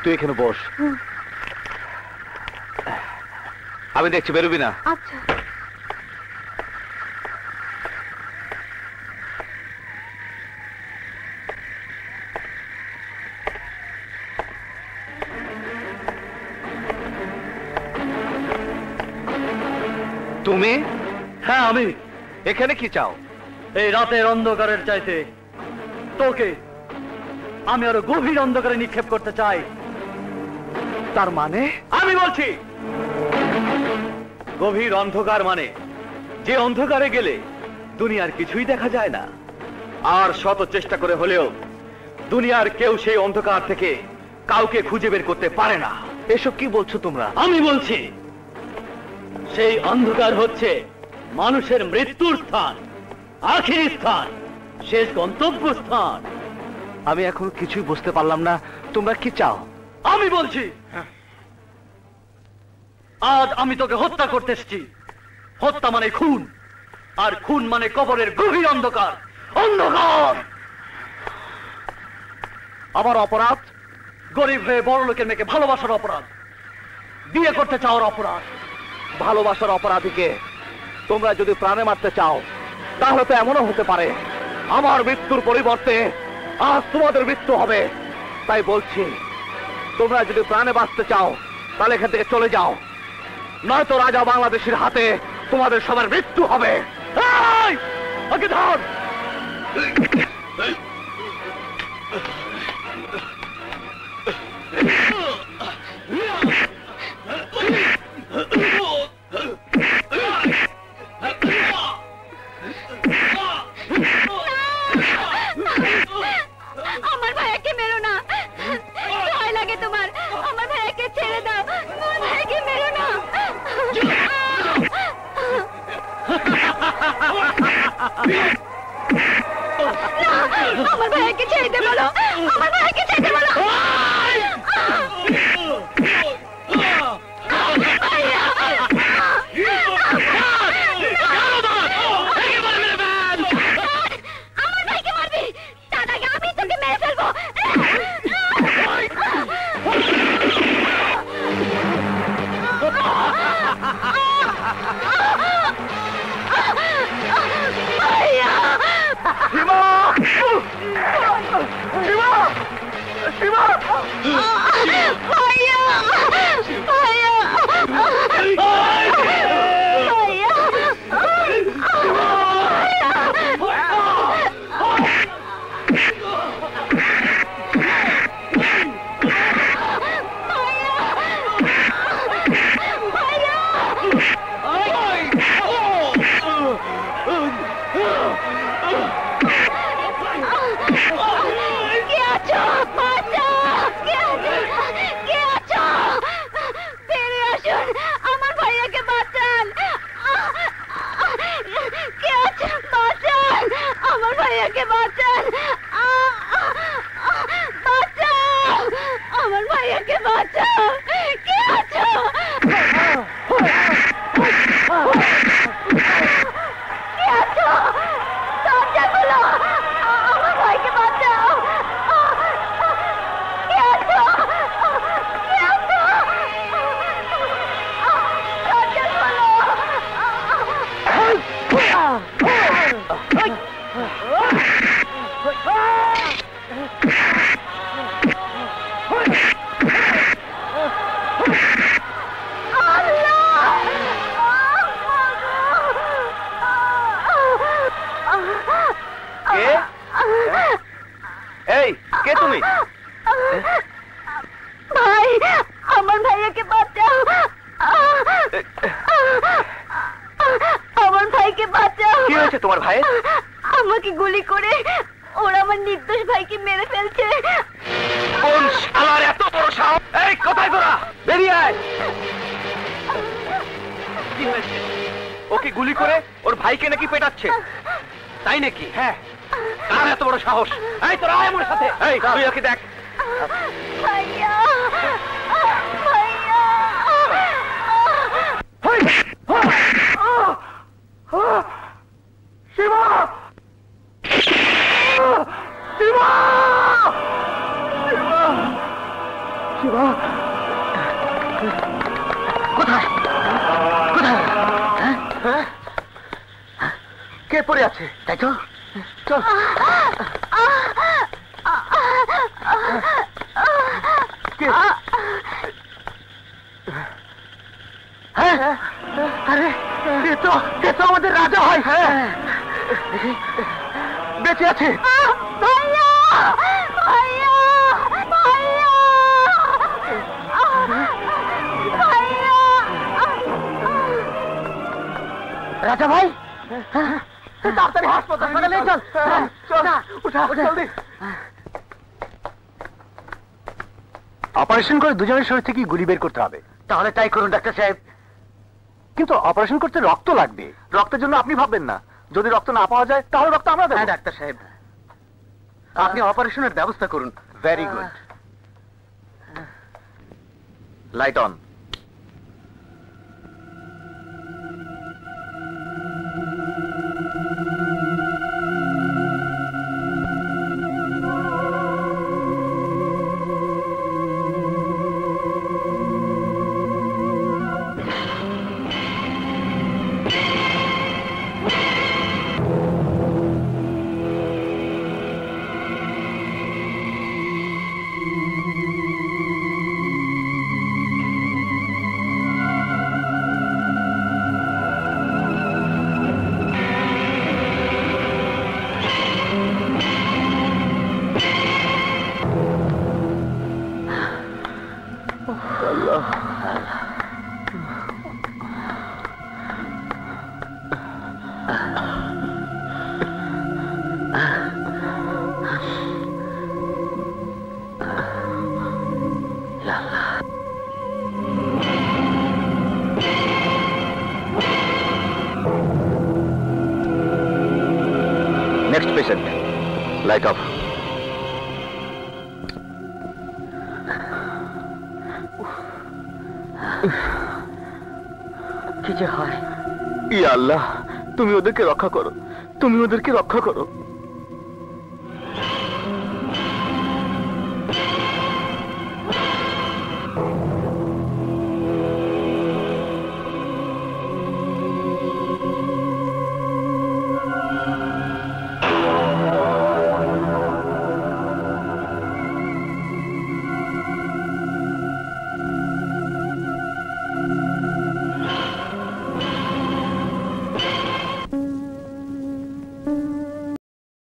তুই এখানে বস, আমি দেখছি, বেরোবি না। আচ্ছা। তুমি? হ্যাঁ আমি। এখানে কি চাও? এই রাতের অন্ধকারের চাইতে তোকে আমি আরো গভীর অন্ধকারে নিক্ষেপ করতে চাই। তার মানে? আমি বলছি গভীর অন্ধকার মানে যে অন্ধকারে গেলে দুনিয়ার কিছুই দেখা যায় না, আর শত চেষ্টা করে হলেও দুনিয়ার কেউ সেই অন্ধকার থেকে কাউকে খুঁজে বের করতে পারে না। এসব কি বলছো তোমরা? আমি বলছি সেই অন্ধকার হচ্ছে মানুষের মৃত্যুর স্থান, আখিরি স্থান, শেষ গন্তব্য স্থান। আমি এখন কিছুই বুঝতে পারলাম না, তোমরা কি চাও? আমি বলছি আজ আমি তোকে হত্যা করতে এসেছি। হত্যা মানে খুন, আর খুন মানে কবরের গভীর অন্ধকার। অন্ধকার আমার অপরাধ, গরিব হয়ে বড় লোকের মেয়েকে ভালোবাসার অপরাধ, বিয়ে করতে চাওয়ার অপরাধ। ভালোবাসার অপরাধীকে তোমরা যদি প্রাণে মারতে চাও, তাহলে তো এমনও হতে পারে আমার মৃত্যুর পরিবর্তে আজ তোমাদের মৃত্যু হবে। তাই বলছি, তোমরা যদি প্রাণে বাঁচতে চাও তাহলে এখান থেকে চলে যাও, নয়তো রাজা বাংলাদেশের হাতে তোমাদের সবার মৃত্যু হবে। ওকে ধর। আমার ভাইয়াকে মেরো না, ভয় লাগে তোমার। আমার ভাইয়াকে ছেড়ে দাও, আমার ভাইয়াকে মেরো না। আমার ভাইয়াকে ছেড়ে দে বলো, আমার ভাইয়াকে ছেড়ে দে বলো। আমার ভাইকে মারবি, তার আগে আমি তোকে মেরে ফেলবো। সীমা! সীমা! সীমা! ভাইয়া! ভাইয়া! শিবা! কে পড়ে আছে, তাই তো? চল। কে? হ্যাঁ, আরে কে তো আমাদের রাজা হয়। হ্যাঁ, বেঁচে আছে। ভাইয়া, ভাইয়া, ভাইয়া, ভাইয়া। রাজা ভাই, তাড়াতাড়ি হাসপাতালে নিয়ে চল। চল, উঠা জলদি। অপারেশন করে দুজনের শরীর থেকে গুলি বের করতে হবে। তাহলে তাই করুন ডাক্তার সাহেব। কিন্তু অপারেশন করতে রক্ত লাগবে। রক্তের জন্য আপনি ভাববেন না, যদি রক্ত না পাওয়া যায় তাহলে রক্ত আমরা দেব। ডাক্তার সাহেব, আপনি অপারেশনের ব্যবস্থা করুন। Very good. Light on. Next patient. Light off. কি যে হয়? ইয়া আল্লাহ, তুমি ওদেরকে রক্ষা করো, তুমি ওদেরকে রক্ষা করো।